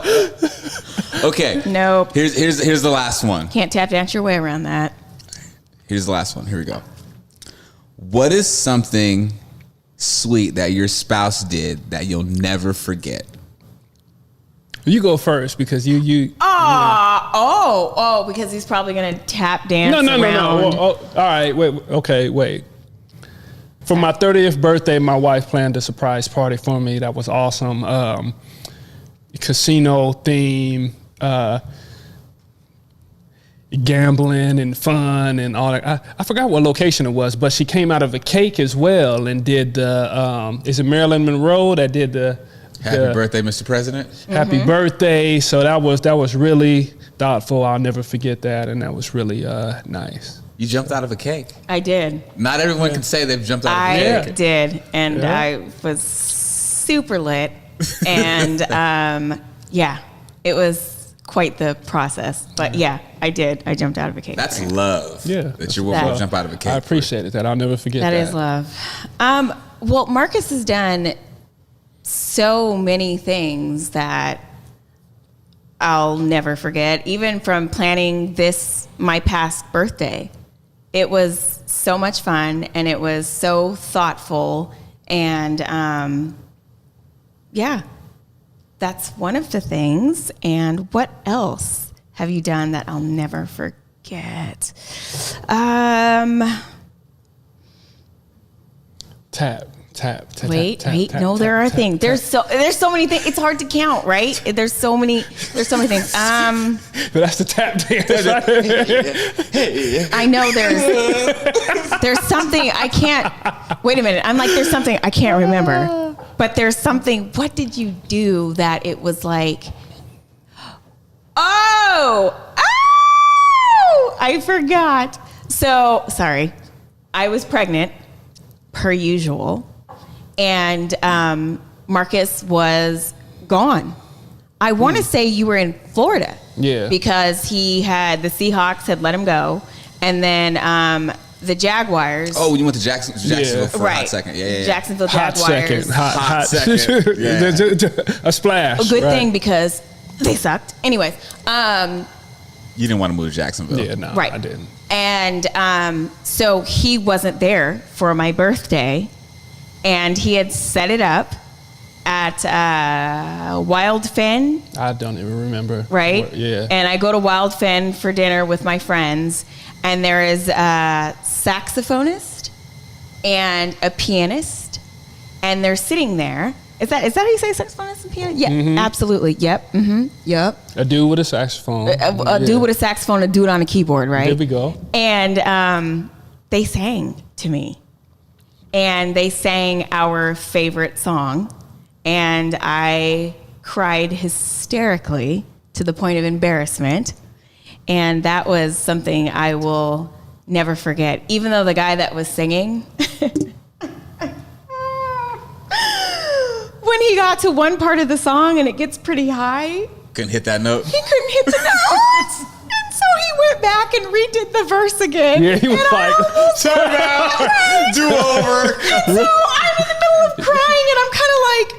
Okay. nope. Here's the last one. Can't tap dance your way around that. Here's the last one. Here we go. What is something sweet that your spouse did that you'll never forget? You go first because you. Oh, because he's probably gonna tap dance. No. around. All right, wait. For my 30th birthday, my wife planned a surprise party for me. That was awesome. Casino theme, gambling and fun and all that. I forgot what location it was, but she came out of a cake as well and did the. Is it Marilyn Monroe that did the? Happy birthday, Mr. President. Happy birthday. So that was really thoughtful. I'll never forget that. And that was really nice. You jumped out of a cake. I did. Not everyone can say they've jumped out of a I cake. did, and Yeah. I was super lit, and yeah, it was quite the process. But yeah, I did. I jumped out of a cake. That's love. Yeah. That your woman will jump out of a cake. I appreciate that. I'll never forget That that. is love. Well, Marcus has done so many things that I'll never forget, even from planning my past birthday. It was so much fun and it was so thoughtful. And yeah, that's one of the things. And what else have you done that I'll never forget? Tap. Wait, tap, no, tap, there are tap, things. tap. There's so many things. It's hard to count, right? There's so many things. But that's the tap dance. I know there's something I can't. Wait a minute. I'm like, there's something I can't remember. But there's something. What did you do that it was like? Oh, I forgot. So sorry. I was pregnant, per usual. And Marcus was gone. I want to say you were in Florida. Yeah. Because the Seahawks had let him go. And then the Jaguars. Oh, you went to Jacksonville for a right. hot second. Yeah. Jacksonville Hot Jaguars. second. Hot second. Yeah. A splash. A good right. thing because they sucked. Anyways. You didn't want to move to Jacksonville. Yeah, no, Right. I didn't. And so he wasn't there for my birthday. And he had set it up at Wild Fin. I don't even remember. Right? Yeah. And I go to Wild Fin for dinner with my friends, and there is a saxophonist and a pianist, and they're sitting there. Is that how you say saxophonist and pianist? Yeah, absolutely. Yep. Yep. A dude with a saxophone. A dude with a saxophone, a dude on a keyboard, right? There we go. And they sang to me. And they sang our favorite song. And I cried hysterically to the point of embarrassment. And that was something I will never forget. Even though the guy that was singing, when he got to one part of the song and it gets pretty high, Couldn't hit that note. he couldn't hit the notes. And so he went back and redid the verse again. Yeah, he was And I like, almost Time out. Do over. And so I'm in the middle of crying and I'm kind of like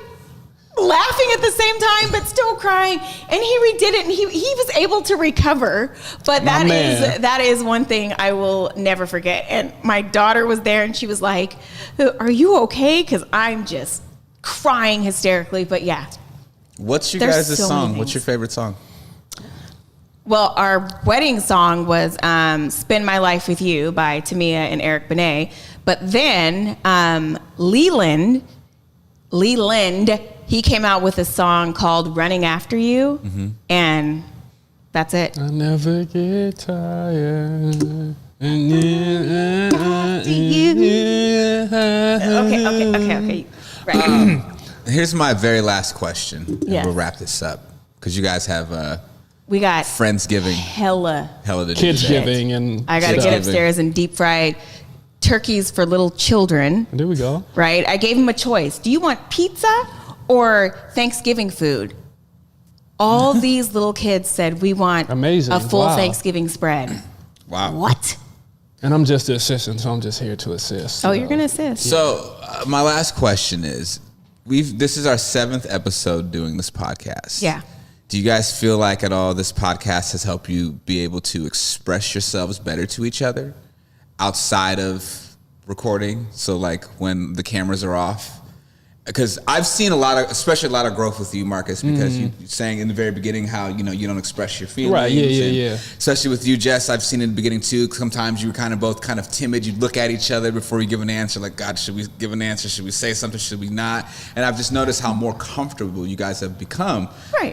laughing at the same time, but still crying. And he redid it and he was able to recover. But My man. that is one thing I will never forget. And my daughter was there and she was like, "Are you okay?" Because I'm just crying hysterically. But yeah. What's your There's guys' so many song? What's your things. favorite song? Well, our wedding song was Spend My Life With You by Tamia and Eric Benet. But then Leland, he came out with a song called Running After You. And that's it. I never get tired. Okay. Right. Here's my very last question. And Yes. we'll wrap this up because you guys have We got Friendsgiving. hella. Hella to do. Kids giving and I got to get Kidsgiving. upstairs and deep fried turkeys for little children. There we go. Right? I gave him a choice. Do you want pizza or Thanksgiving food? All these little kids said we want Amazing. a full Wow. Thanksgiving spread. Wow. What? And I'm just the assistant, so I'm just here to assist. Oh, you're going to assist. So my last question is, this is our 7th episode doing this podcast. Yeah. Do you guys feel like at all this podcast has helped you be able to express yourselves better to each other outside of recording? So like when the cameras are off? Because I've seen especially a lot of growth with you, Marcus, because you saying in the very beginning how, you don't express your feelings. Right, yeah. And especially with you, Jess, I've seen in the beginning too, sometimes you were both kind of timid. You'd look at each other before you give an answer, like, God, should we give an answer? Should we say something? Should we not? And I've just noticed how more comfortable you guys have become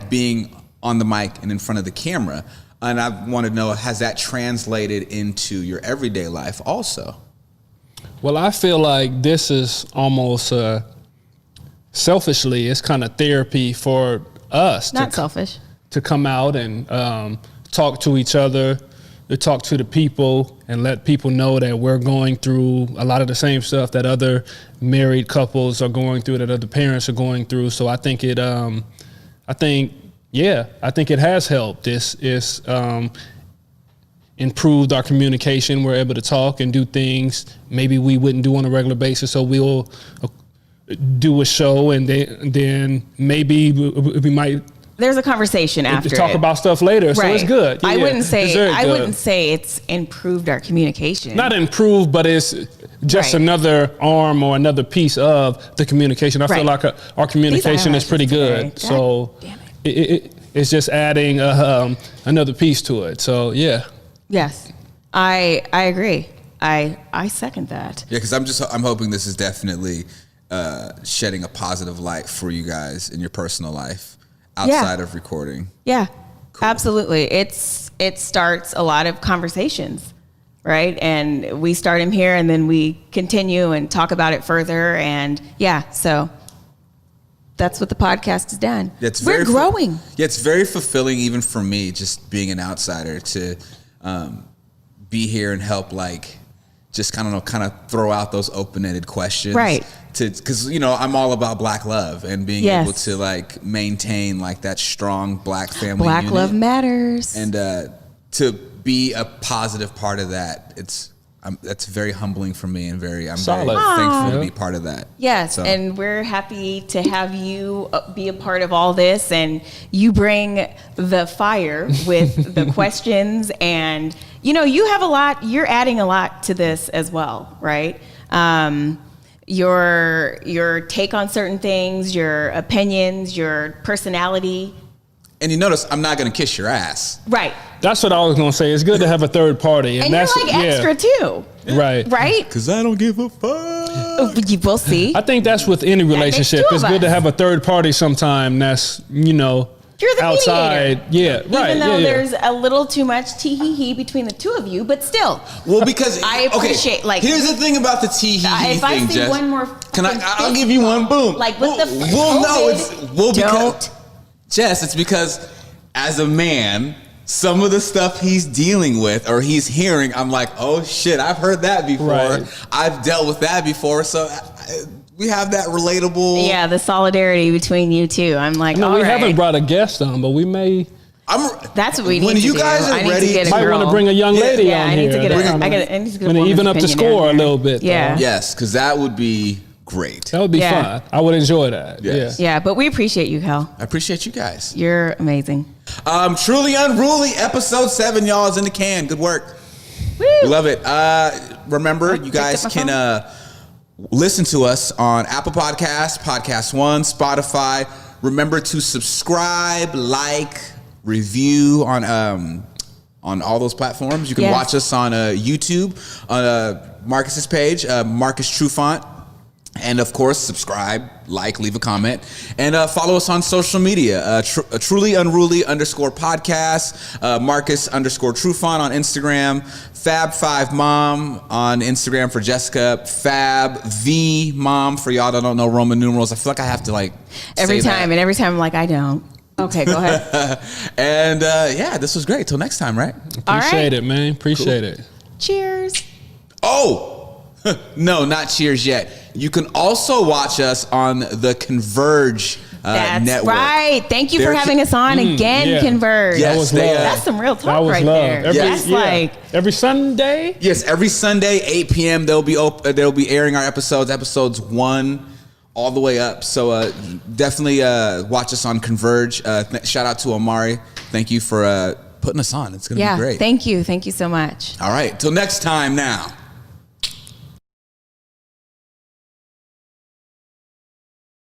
being on the mic and in front of the camera. And I want to know, has that translated into your everyday life also? Well, I feel like this is almost selfishly, it's kind of therapy for us. Not selfish. To come out and talk to each other, to talk to the people and let people know that we're going through a lot of the same stuff that other married couples are going through, that other parents are going through. So I think it has helped. It's improved our communication. We're able to talk and do things maybe we wouldn't do on a regular basis. So we'll do a show and then maybe we might There's a conversation after talk it. about stuff later. So it's good. I Yeah, wouldn't it's say very good. wouldn't say it's improved our communication. Not improved, but it's just Right. another arm or another piece of the communication. I feel Right. like our communication These is pretty eyelashes good. today. So God damn it's just adding another piece to it. So yeah. Yes, I agree. I second that. Yeah, because I'm hoping this is definitely shedding a positive light for you guys in your personal life outside of recording. Yeah, absolutely. It starts a lot of conversations, right? And we start them here, and then we continue and talk about it further. And so that's what the podcast has done. We're growing. It's very fulfilling, even for me, just being an outsider, to be here and help, just kind of throw out those open-ended questions, right? Because I'm all about Black love and being able to maintain that strong Black family. Black unit. love matters, and to be a positive part of that, that's very humbling for me, and I'm very thankful to be part of that. Yes, and we're happy to have you be a part of all this, and you bring the fire with the questions, and you have a lot. You're adding a lot to this as well, right? Your take on certain things, your opinions, your personality. And you notice I'm not going to kiss your ass. Right. That's what I was going to say. It's good to have a third party. And that's you're extra too. Right. Right? Because I don't give a fuck. We'll see. I think that's with any relationship. It's good to have a third party sometime that's, You're the outside. mediator. Yeah, right. Even though there's a little too much tee-hee-hee between the two of you, but still. Well, because I appreciate, here's the thing about the tee-hee-hee if thing, I see Jess. one more, I'll give you one. Boom. Like with the because Jess, it's because as a man, some of the stuff he's dealing with or he's hearing, I'm like, oh shit, I've heard that before. Right. I've dealt with that before. So we have that relatable. Yeah, the solidarity between you two. I'm like, we haven't brought a guest on, but we may. That's what we need when to you do. guys are I need ready, to get a might girl. want to bring a young lady on I need here. to get I need to get a to even up the woman's score a opinion little bit. Yeah. though. Yes, because that would be great. That would be fun. I would enjoy that. Yes. Yeah. Yeah, but we appreciate you, Cal. I appreciate you guys. You're amazing. Truly Unruly, episode 7, y'all, is in the can. Good work. Woo! We love it. Remember, you guys can listen to us on Apple Podcasts, Podcast One, Spotify. Remember to subscribe, review on all those platforms. You can watch us on YouTube on Marcus's page, Marcus Trufant. And of course, subscribe, like, leave a comment, and follow us on social media. Truly Unruly _ Marcus _Trufant on Instagram, Fab5Mom on Instagram for Jessica, Fab V Mom for y'all that don't know Roman numerals. I feel like I have to every say time, that. and every time I'm like, I don't. Okay, go ahead. And yeah, this was great. Till next time, right? Appreciate it, man. Appreciate it. Cheers. Oh. No, not cheers yet. You can also watch us on the Converge That's network. right. Thank you for They're- having us on again, yeah. Converge. Yes, That was they, love. That's some real That talk was right love. there. That's Every Sunday. Yes, every Sunday, 8 p.m. They'll be airing our episodes 1 all the way up. So definitely watch us on Converge. Shout out to Omari. Thank you for putting us on. It's gonna be great. Thank you. Thank you so much. All right, till next time now.